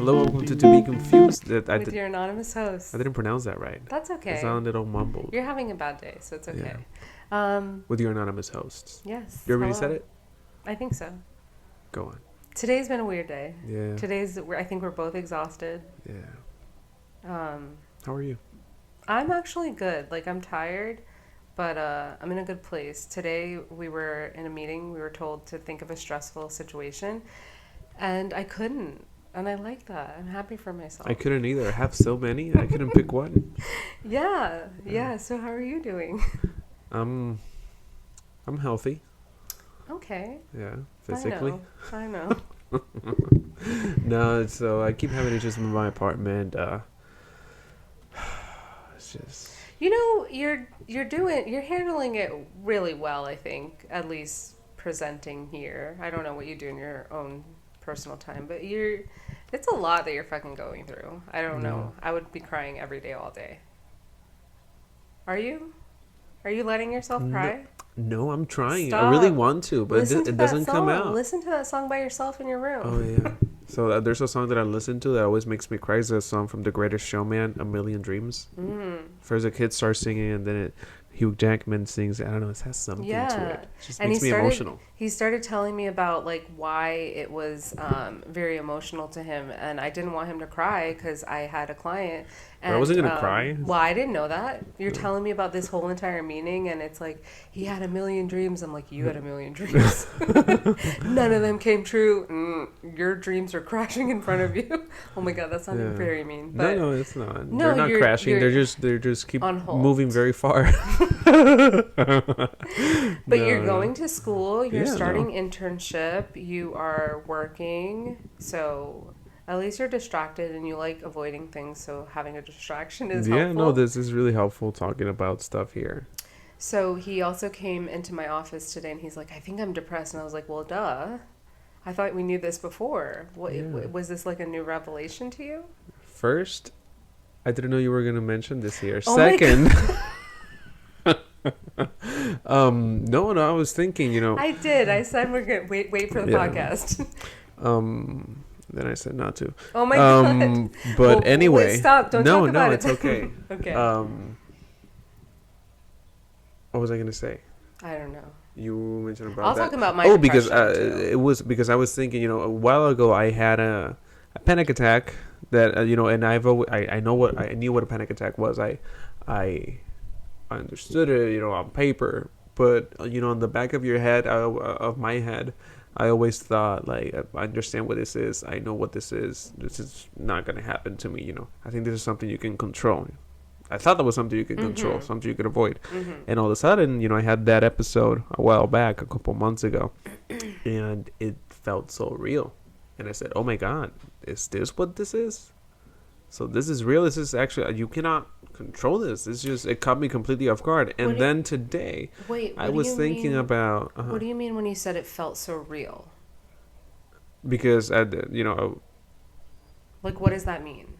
Hello, welcome to Be Confused. With your anonymous host. I didn't pronounce that right. That's okay. It sounded all mumbled. You're having a bad day, so it's okay. With your anonymous hosts. Yes. You already said it? I think so. Go on. Today's been a weird day. Yeah. I think we're both exhausted. Yeah. How are you? I'm actually good. Like, I'm tired, but I'm in a good place. Today, we were in a meeting. We were told to think of a stressful situation, and I couldn't. And I like that. I'm happy for myself. I couldn't either. I have so many. I couldn't pick one. Yeah. So how are you doing? I'm healthy. Okay. Yeah. Physically. I know. No, so I keep having issues in my apartment. It's just. You know, you're handling it really well, I think, at least presenting here. I don't know what you do in your own personal time, but it's a lot that you're fucking going through. I don't know. I would be crying every day, all day. Are you? Are you letting yourself cry? No, I'm trying. Stop. I really want to, but it doesn't come song. out. Listen to that song by yourself in your room. Oh, yeah. So there's a song that I listen to that always makes me cry. It's a song from The Greatest Showman, A Million Dreams. First a kid starts singing, and then Hugh Jackman sings. I don't know. It has something to it. It just makes me emotional. He started telling me about like why it was very emotional to him, and I didn't want him to cry because I had a client. And, I wasn't gonna cry. Well, I didn't know that. You're telling me about this whole entire meaning, and it's like he had a million dreams. I'm like, you had a million dreams. None of them came true. Your dreams are crashing in front of you. Oh my god, that sounded very mean. But no, it's not. No, they're not crashing. They're just keep moving very far. But you're going to school. You're starting internship. You are working. So at least you're distracted and you like avoiding things. So having a distraction is helpful. Yeah, no, this is really helpful talking about stuff here. So he also came into my office today and he's like, I think I'm depressed. And I was like, well, duh. I thought we knew this before. Was this like a new revelation to you? First, I didn't know you were going to mention this here. Oh Second, no, I was thinking, I did. I said we're going to wait for the podcast. Then I said not to. Oh my god. But anyway. Wait, stop. Don't talk about it. No, it's okay. Okay. What was I going to say? I don't know. You mentioned about I'll that. talk about my because too. It was because I was thinking, a while ago I had a panic attack that and I knew what a panic attack was. I understood it, on paper, but on the back of your head, of my head, I always thought like, I understand what this is. I know what this is. This is not gonna happen to me. I think this is something you can control. I thought that was something you could control, something you could avoid. And all of a sudden, I had that episode a while back, a couple months ago, and it felt so real. And I said, oh my God, is this what this is? So this is real. This is actually, you cannot control this. It caught me completely off guard. And then today, I was thinking about... What do you mean when you said it felt so real? Because, like, what does that mean?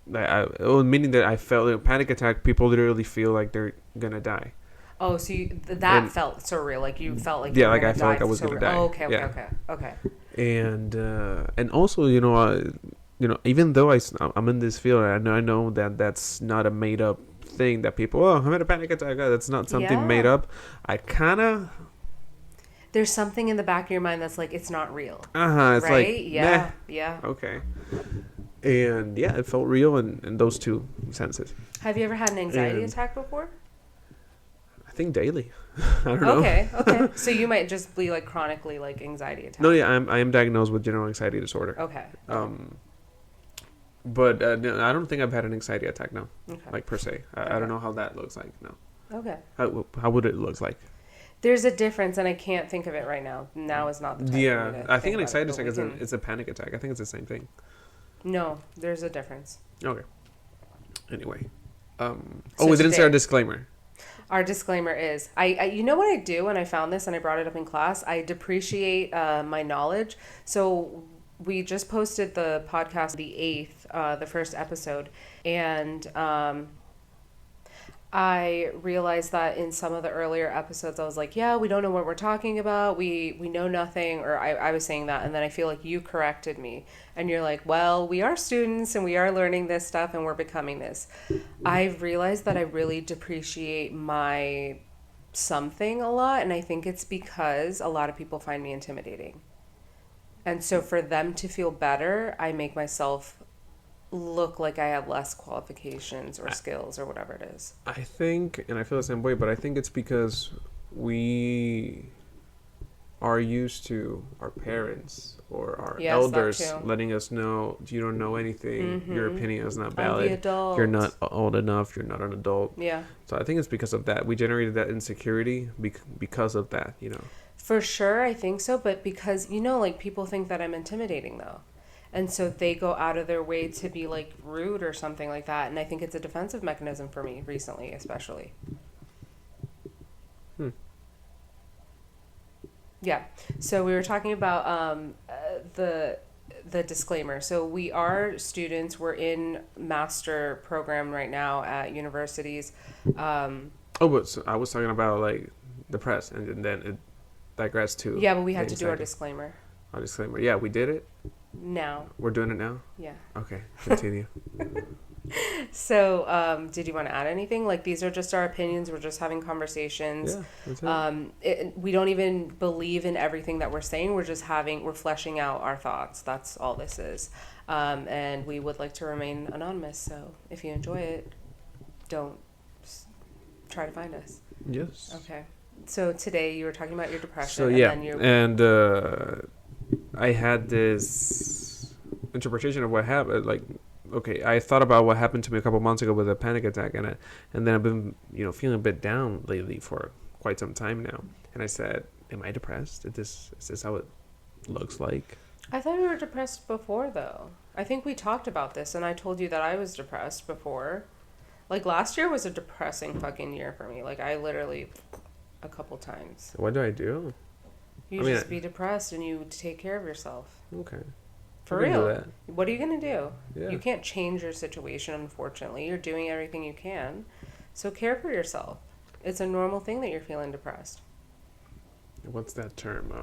Meaning that I felt a panic attack. People literally feel like they're gonna die. Oh, so that felt so real. Like you felt like I felt like I was gonna die. Oh, okay. And also, even though I'm in this field, I know that that's not a made up thing that people. Oh, I'm in a panic attack. That's not something made up. I kind of. There's something in the back of your mind that's like it's not real. It's right? like Yeah. Okay. And it felt real in those two senses. Have you ever had an anxiety attack before? I think daily. I don't know. Okay. So you might just be like chronically like anxiety attack. No, I am diagnosed with general anxiety disorder. Okay. But no, I don't think I've had an anxiety attack. No. Okay. Like per se. I don't know how that looks like. No. Okay. How would it look like? There's a difference, and I can't think of it right now. Now is not the time. Yeah, I think an anxiety attack is a panic attack. I think it's the same thing. No, there's a difference. Okay. Anyway, we didn't say our disclaimer. Our disclaimer is, I you know what I do, and I found this, and I brought it up in class. I depreciate my knowledge. So we just posted the podcast, the 8th, the first episode, and I realized that in some of the earlier episodes, I was like, yeah, we don't know what we're talking about. We know nothing. Or I was saying that. And then I feel like you corrected me. And you're like, well, we are students and we are learning this stuff and we're becoming this. I've realized that I really depreciate my something a lot. And I think it's because a lot of people find me intimidating. And so for them to feel better, I make myself look like I have less qualifications or I, skills or whatever it is. I think, and I feel the same way, but I think it's because we are used to our parents or our Yes, that elders too. letting us know you don't know anything, your opinion is not I'm the valid, you're adult. not old enough, you're not an adult. Yeah, So I think it's because of that. We generated that insecurity because of that, you know. for sure, I think so. But because, like people think that I'm intimidating though. And so they go out of their way to be like rude or something like that. And I think it's a defensive mechanism for me recently, especially. Hmm. Yeah. So we were talking about the disclaimer. So we are students. We're in master program right now at universities. Um, Oh, but so I was talking about like the press, and then it digressed to yeah, but we the have to do our anxiety. disclaimer Our disclaimer. Yeah, we did it. now. We're doing it now. Yeah. Okay, continue. So, did you want to add anything? Like, these are just our opinions. We're just having conversations. Yeah, that's it. We don't even believe in everything that we're saying. We're fleshing out our thoughts. That's all this is. And we would like to remain anonymous. So, if you enjoy it, don't try to find us. Yes. Okay. So, today you were talking about your depression. So yeah, And then you. and I had this interpretation of what happened. Like, okay, I thought about what happened to me a couple months ago with a panic attack, and then I've been, feeling a bit down lately for quite some time now. And I said, "Am I depressed? Is this how it looks like?" I thought you were depressed before, though. I think we talked about this, and I told you that I was depressed before. Like, last year was a depressing fucking year for me. Like, I literally, a couple times. What do I do? You I mean, just be depressed and you take care of yourself. Okay. For I can do real. that. What are you going to do? Yeah. You can't change your situation, unfortunately. You're doing everything you can. So care for yourself. It's a normal thing that you're feeling depressed. What's that term?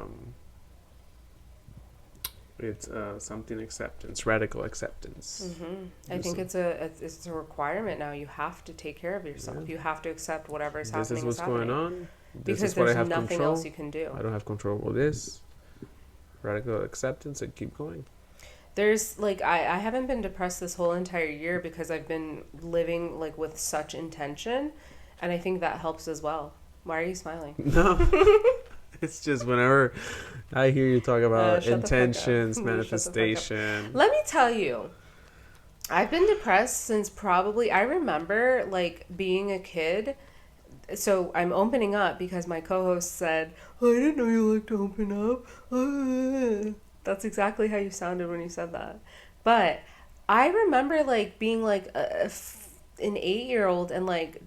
It's something acceptance, radical acceptance. I think it's a requirement now. You have to take care of yourself. Yeah. You have to accept whatever is This happening is what's happening. going on. This Because is what I there's have nothing control. else you can do. I don't have control over this. Radical acceptance and keep going. There's like I haven't been depressed this whole entire year because I've been living like with such intention, and I think that helps as well. Why are you smiling? No, it's just whenever I hear you talk about Shut the fuck up. intentions, Shut the fuck up. manifestation. Let me tell you, I've been depressed since probably I remember like being a kid. So I'm opening up because my co-host said, "Oh, I didn't know you like to open up." That's exactly how you sounded when you said that. But I remember like being like an 8-year-old and like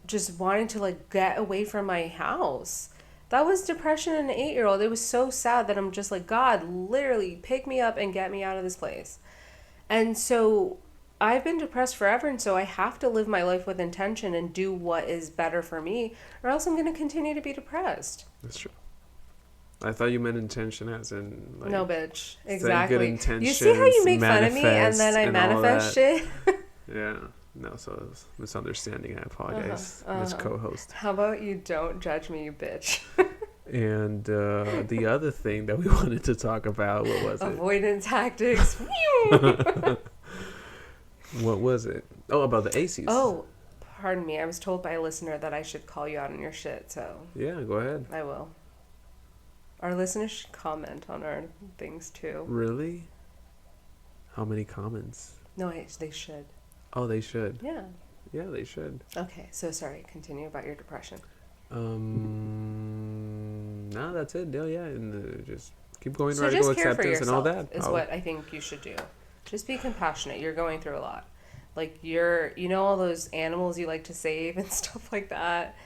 just wanting to like get away from my house. That was depression in an 8-year-old. It was so sad that I'm just like, God, literally pick me up and get me out of this place. And so I've been depressed forever, and so I have to live my life with intention and do what is better for me, or else I'm going to continue to be depressed. That's true. I thought you meant intention as in like No, bitch. set Exactly. good intentions, You see how you make fun of me and then I all manifest that. shit? Yeah. No, so it was misunderstanding. I apologize, Miss co-host. How about you don't judge me, you bitch? And the other thing that we wanted to talk about, what was it? Avoidance tactics. What was it? Oh, about the ACEs. Oh, pardon me. I was told by a listener that I should call you out on your shit, so Yeah, go ahead. I will. Our listeners should comment on our things too. Really? How many comments? No, they should. Oh, they should. Yeah. Yeah, they should. Okay, so sorry. Continue about your depression. No, that's it. Yeah, and just keep going. So Radical just care for acceptance and all yourself that. is what I think you should do. Just be compassionate. You're going through a lot. Like all those animals you like to save and stuff like that.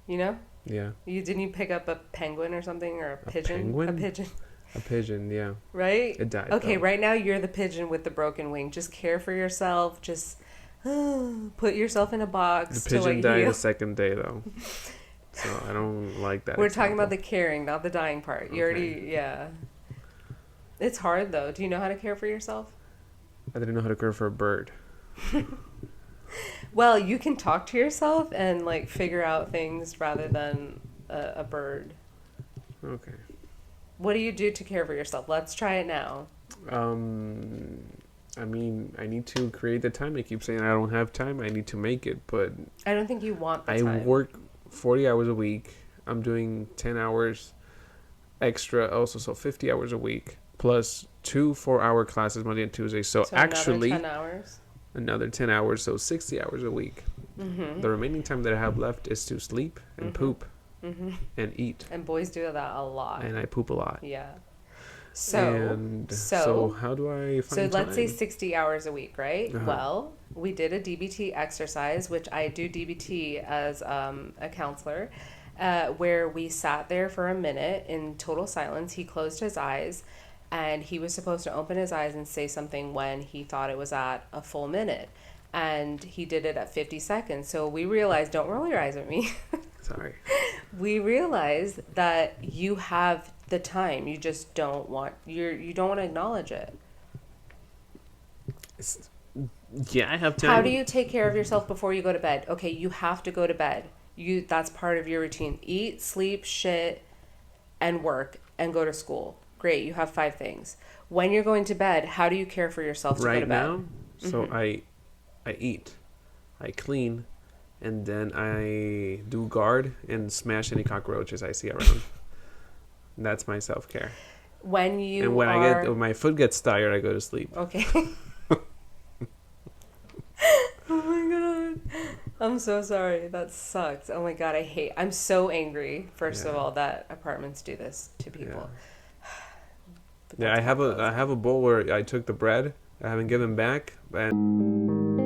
You know? Yeah. Didn't you pick up a penguin or something or a pigeon? penguin? A pigeon. A pigeon, yeah. Right? It died. Okay, though. right now you're the pigeon with the broken wing. Just care for yourself. Just Put yourself in a The box to pigeon let died you. the second day though, so I don't like that. We're talking about example. the caring, not the dying part. You Okay. already, yeah. It's hard though. Do you know how to care for yourself? I didn't know how to care for a bird. Well, you can talk to yourself and like figure out things rather than a bird. Okay. What do you do to care for yourself? Let's try it now. Um, I mean, I need to create the time. I keep saying I don't have time. I need to make it, but I don't think you want the I time. work 40 hours a week. I'm doing 10 hours extra also, so 50 hours a week plus 2 4-hour classes Monday and Tuesday. So So actually another 10 hours. another 10 hours, so 60 hours a week. Mm-hmm. The remaining time that I have left is to sleep and poop Mm-hmm. and eat. And boys do that a lot. And I poop a lot. Yeah. So, So how do I so find let's say time? 60 hours a week, right? Uh-huh. Well, we did a DBT exercise, which I do DBT as a counselor, where we sat there for a minute in total silence. He closed his eyes and he was supposed to open his eyes and say something when he thought it was at a full minute. And he did it at 50 seconds. So we realized, don't roll your eyes at me. Sorry. We realized that you have the time. You just don't want you don't want to acknowledge it. It's, yeah, I have time. How do you take care of yourself before you go to bed? Okay, you have to go to bed. That's part of your routine. Eat, sleep, shit, and work and go to school. Great, you have 5 things. When you're going to bed, how do you care for yourself to go to Right bed? now? So I eat, I clean, and then I do guard and smash any cockroaches I see around. That's my self-care. When you And when are when my foot gets tired, I go to sleep. okay. Oh my god. I'm so sorry. That sucks. Oh my god, I'm so angry, first of Yeah. all, that apartments do this to people. But Yeah, that's I have how it I goes. have a bowl where I took the bread. I haven't given back, and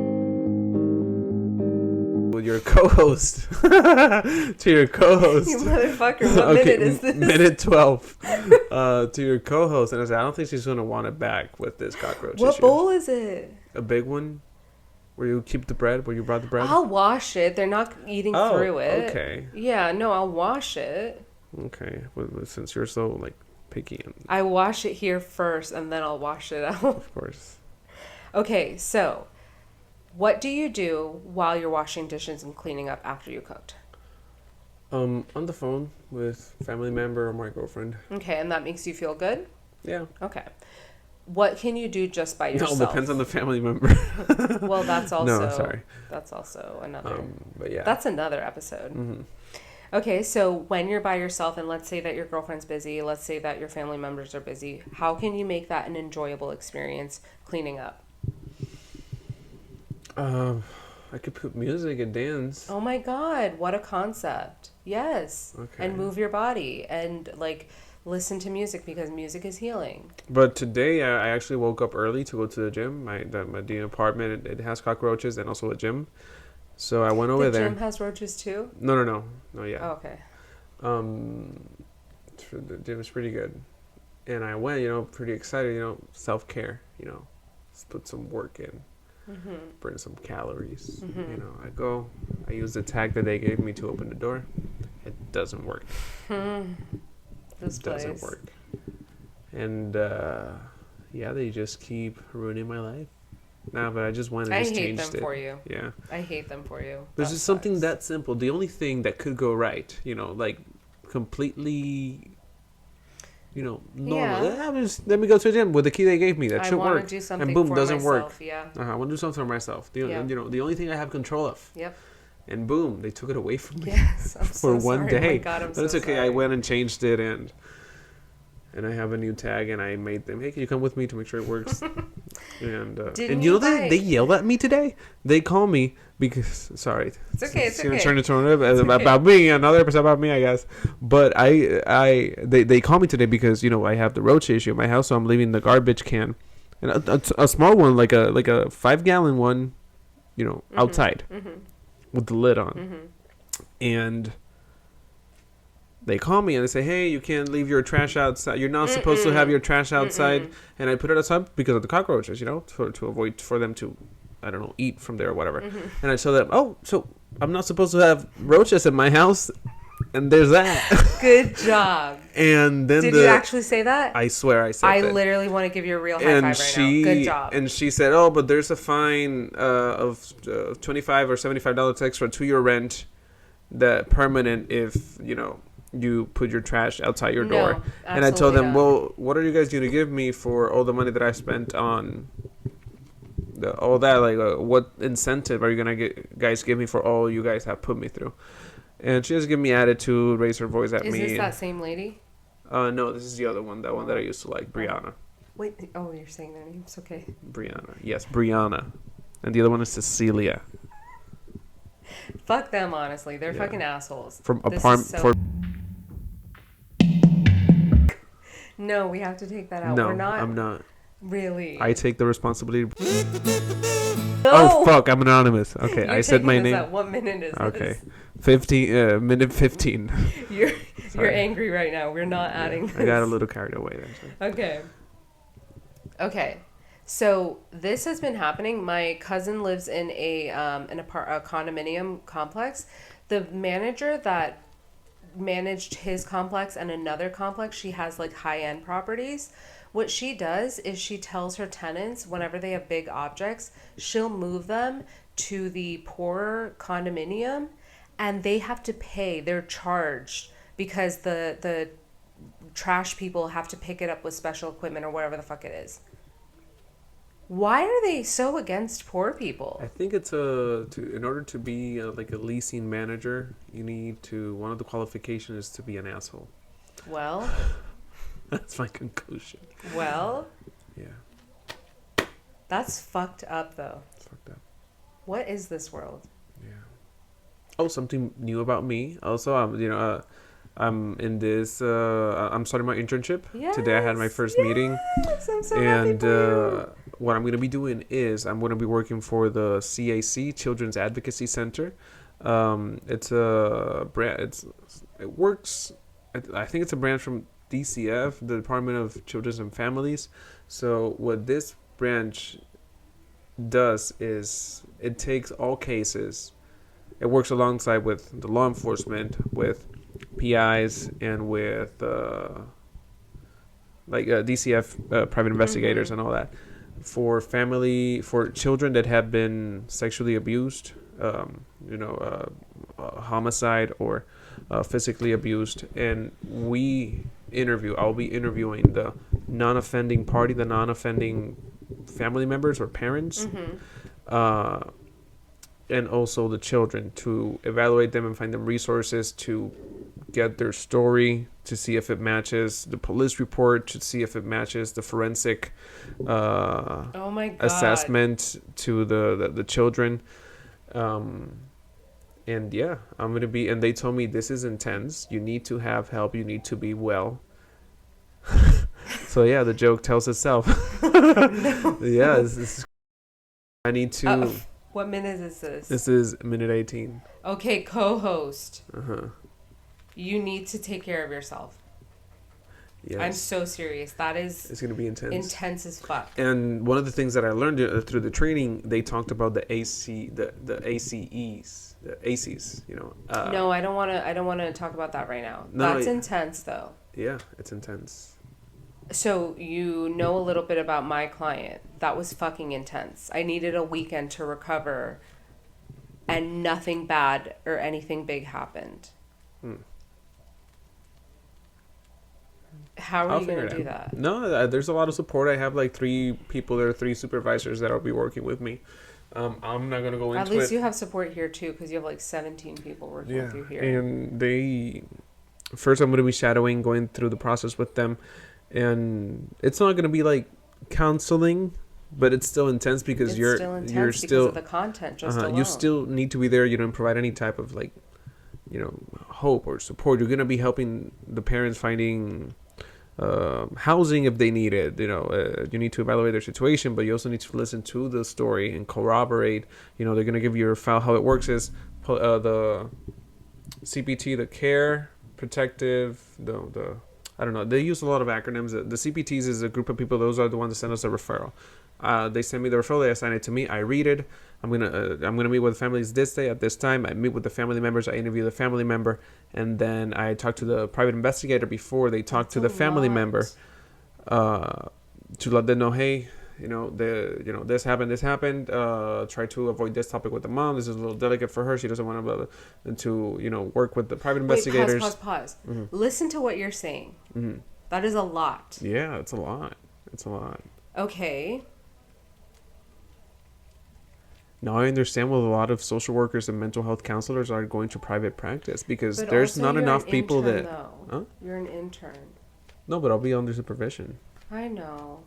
with your co-host to your co-host. You motherfucker, what Okay, minute is this? minute 12. To your co-host, and I said, I don't think she's gonna want it back with this cockroach What issue. bowl is it? A big one, where you keep the bread, where you brought the bread. I'll wash it. They're not eating Oh, through it. okay, Yeah, no, I'll wash it. okay. Well, since you're so like picky, and I wash it here first and then I'll wash it out. of course. Okay, so what do you do while you're washing dishes and cleaning up after you cooked? On the phone with family member or my girlfriend. Okay, and that makes you feel good? Yeah. Okay. What can you do just by yourself? No, depends on the family member. Well, that's also No, sorry. That's also another. But yeah. That's another episode. Mm-hmm. Okay, so when you're by yourself and let's say that your girlfriend's busy, let's say that your family members are busy, how can you make that an enjoyable experience cleaning up? I could put music and dance. Oh my god, what a concept. Yes. Okay. And move your body and like listen to music because music is healing. But today I actually woke up early to go to the gym. The apartment, it has cockroaches and also a gym. So I went over The there. gym has roaches too? No, yeah. Oh, okay. The gym is pretty good, and I went, pretty excited, self-care, just put some work in, burn some calories. I go, I use the tag that they gave me to open the door. It doesn't work. This It doesn't place. work. And yeah, they just keep ruining my life. Nah, but I just went and I just hate changed them it. for you. Yeah. I hate them for you. There's That just something sucks. that simple. The only thing that could go right, like completely, normal. Yeah. Let me go to the gym with the key they gave me. That I should want work. to do something And boom, for doesn't work. myself. Yeah. I want to do something for myself. The only thing I have control of. Yep. And boom, they took it away from me Yes. I'm for so one sorry. day. Oh my God, I'm But so it's okay. sorry. I went and changed it, and I have a new tag, and I made them. Hey, can you come with me to make sure it works? and Didn't you know you buy- they yelled at me today. They call me because sorry, It's okay. It's gonna okay. turn into another okay. about me, another episode about me, I guess. But they call me today because I have the roach issue in my house, so I'm leaving the garbage can, and a small one, like a 5-gallon one, outside with the lid on, and they call me and they say, hey, you can't leave your trash outside. You're not supposed to have your trash outside. And I put it outside because of the cockroaches, to avoid for them to I don't know, eat from there or whatever. Mm-hmm. And I told them, oh, so I'm not supposed to have roaches in my house, and there's that. Good job. And then Did you actually say that? I swear I said I that. literally want to give you a real high five right now. Good job. And she said, oh, but there's a fine of $25 or $75 extra to your rent, that permanent, if you put your trash outside your door. And I told them, well, what are you guys going to give me for all the money that I spent on all that? Like, what incentive are you going to guys give me for all you guys have put me through? And she just gave me attitude, raised her voice at me. Is this that same lady? No, this is the other one. That one that I used to like, Brianna. Wait, oh, you're saying their names. Okay. Brianna. Yes, Brianna. And the other one is Cecilia. Fuck them, honestly. They're fucking assholes. From apartment. No, we have to take that out. No, We're not. I'm not. Really? I take the responsibility. No! Oh, fuck. I'm anonymous. Okay, I said my name. What minute is okay. this? 15, minute 15. You're angry right now. We're not adding this. I got a little carried away there. Okay. So this has been happening. My cousin lives in a condominium complex. The manager that managed his complex and another complex, she has like high-end properties. What she does is she tells her tenants whenever they have big objects, she'll move them to the poorer condominium, and they have to pay. They're charged because the trash people have to pick it up with special equipment or whatever the fuck it is. Why are they so against poor people? I think it's in order to be like a leasing manager, you need to, one of the qualifications is to be an asshole. Well, that's my conclusion. Well, yeah, that's fucked up though. It's fucked up. What is this world? Yeah. Oh, something new about me. Also, I'm in this. I'm starting my internship. Yes, today. I had my first meeting. I'm so happy for you. What I'm going to be doing is I'm going to be working for the CAC, Children's Advocacy Center. It's a brand. It works. I think it's a branch from DCF, the Department of Children and Families. So what this branch does is it takes all cases. It works alongside with the law enforcement, with PIs, and with DCF private investigators and all that, for children that have been sexually abused, homicide or physically abused. And I'll be interviewing the non-offending party, the non-offending family members or parents, and also the children, to evaluate them and find them resources to get their story, to see if it matches the police report, to see if it matches the forensic assessment to the children. And yeah, I'm gonna be, and they told me this is intense, you need to have help, you need to be well. So yeah, the joke tells itself. No. Yeah, this is, I need to what minute is this? This is minute 18. Okay, co-host. Uh-huh. You need to take care of yourself. Yes. I'm so serious. It's going to be intense. Intense as fuck. And one of the things that I learned through the training, they talked about the ACEs, the ACEs, no, I don't want to talk about that right now. No, that's intense though. Yeah, it's intense. So you know a little bit about my client. That was fucking intense. I needed a weekend to recover, and nothing bad or anything big happened. How are you going to do that? No, there's a lot of support. I have like 3 people. There are 3 supervisors that will be working with me. I'm not going to go into it. At least you have support here too, because you have like 17 people working with you here. And first I'm going to be shadowing, going through the process with them. And it's not going to be like counseling, but it's still intense because you're still because of the content just alone. You still need to be there. You don't provide any type of like, hope or support. You're going to be helping the parents finding housing if they need it. You need to evaluate their situation, but you also need to listen to the story and corroborate. They're going to give you your file. How it works is the CPT, the care, protective, the I don't know. They use a lot of acronyms. The CPTs is a group of people. Those are the ones that send us a referral. They send me the referral. They assign it to me. I read it. I'm gonna meet with families this day at this time. I meet with the family members. I interview the family member, and then I talk to the private investigator before they talk That's to a the family member, lot. to let them know, hey, this happened. Try to avoid this topic with the mom. This is a little delicate for her. She doesn't want to work with the private Wait, investigators. pause. Mm-hmm. Listen to what you're saying. Mm-hmm. That is a lot. Yeah, it's a lot. It's a lot. Okay. Now I understand why a lot of social workers and mental health counselors are going to private practice because But there's also not you're enough an people intern, that. though. Huh? You're an intern. No, but I'll be under supervision. I know.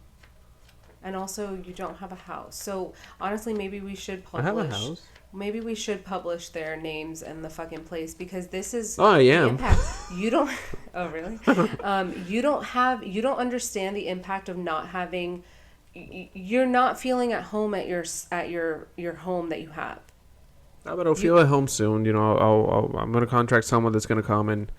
And also, you don't have a house. So, honestly, maybe we should I publish. have a house. Maybe we should publish their names and the fucking place because this is Oh, I the am. impact. You don't. Oh, really? You don't understand the impact of not having. You're not feeling at home at your home that you have. But I'll feel at home soon. I'm gonna contract someone that's gonna come and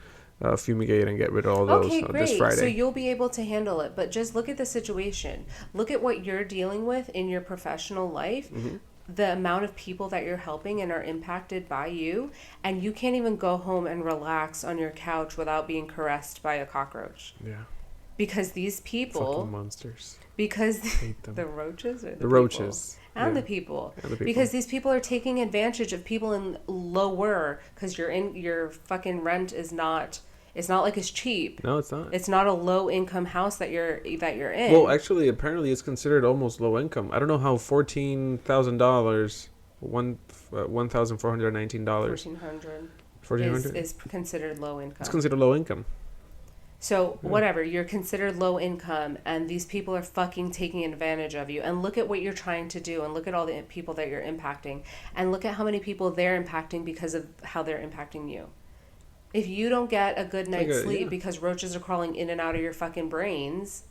fumigate and get rid of all those Okay, this great. Friday. So you'll be able to handle it. But just look at the situation. Look at what you're dealing with in your professional life. Mm-hmm. The amount of people that you're helping and are impacted by you. And you can't even go home and relax on your couch without being caressed by a cockroach. Yeah. Because these people... Fucking monsters. Because Hate them. the roaches or The roaches. And Yeah. the people. And the people. Because these people are taking advantage of people in lower... Because your fucking rent is not... It's not like it's cheap. No, it's not. It's not a low income house that you're in. Well, actually, apparently, it's considered almost low income. I don't know how $14,000, $1,419, $1,400 is considered low income. It's considered low income. So whatever, you're considered low income, and these people are fucking taking advantage of you. And look at what you're trying to do, and look at all the people that you're impacting, and look at how many people they're impacting because of how they're impacting you. If you don't get a good night's sleep because roaches are crawling in and out of your fucking brains,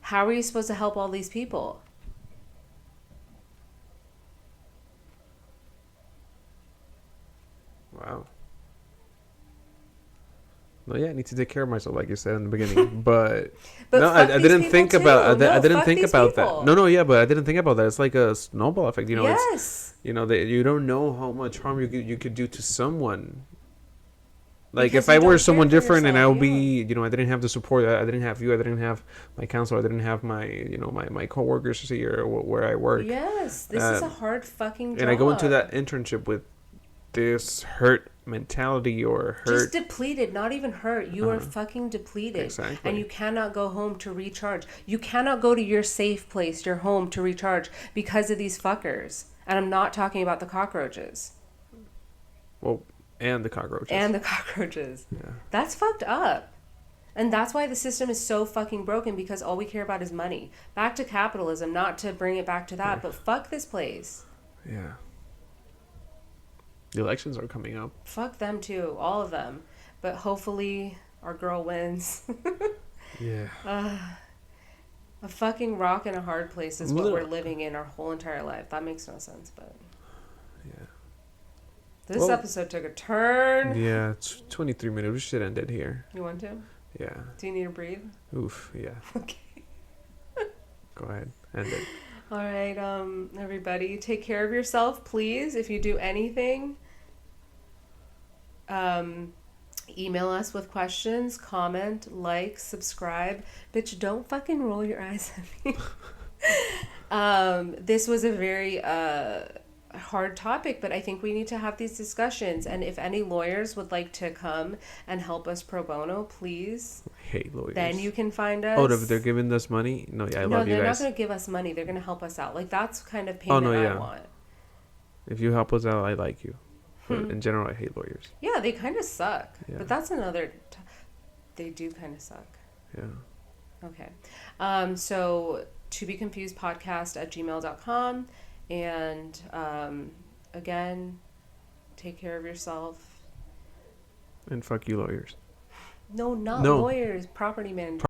how are you supposed to help all these people? Wow. No, yeah, I need to take care of myself, like you said in the beginning. But no, I didn't think about. I didn't think about that. No, yeah, but I didn't think about that. It's like a snowball effect. Yes. It's you don't know how much harm you could do to someone. Like Because if I you were don't someone care for different and yourself, I'll be, I didn't have the support. I didn't have you. I didn't have my counselor. I didn't have my, my coworkers here where I work. Yes, this is a hard fucking job. And I go into that internship with this hurt mentality or hurt. Just depleted, not even hurt. You are fucking depleted. Exactly. And you cannot go home to recharge. You cannot go to your safe place, your home, to recharge because of these fuckers. And I'm not talking about the cockroaches. Well, and the cockroaches. Yeah. That's fucked up. And that's why the system is so fucking broken, because all we care about is money. Back to capitalism, not to bring it back to that, but fuck this place. Yeah. The elections are coming up. Fuck them too, all of them. But hopefully our girl wins. Yeah. A fucking rock and a hard place is what we're living in our whole entire life. That makes no sense, but... Yeah. This episode took a turn. Yeah, it's 23 minutes. We should end it here. You want to? Yeah. Do you need to breathe? Oof, yeah. Okay. Go ahead. End it. All right, everybody, take care of yourself, please. If you do anything, email us with questions, comment, like, subscribe. Bitch, don't fucking roll your eyes at me. This was a very hard topic, but I think we need to have these discussions. And if any lawyers would like to come and help us pro bono, please. I hate lawyers. Then you can find us. Oh, they're giving us money? No, yeah, I love you guys. No, they're not going to give us money. They're going to help us out. Like, that's kind of payment I want. If you help us out, I like you. But in general, I hate lawyers. Yeah, they kind of suck. Yeah. But that's another... They do kind of suck. Yeah. Okay. So, tobeconfusedpodcast@gmail.com. And, again, take care of yourself. And fuck you, lawyers. No, not lawyers. Property managers.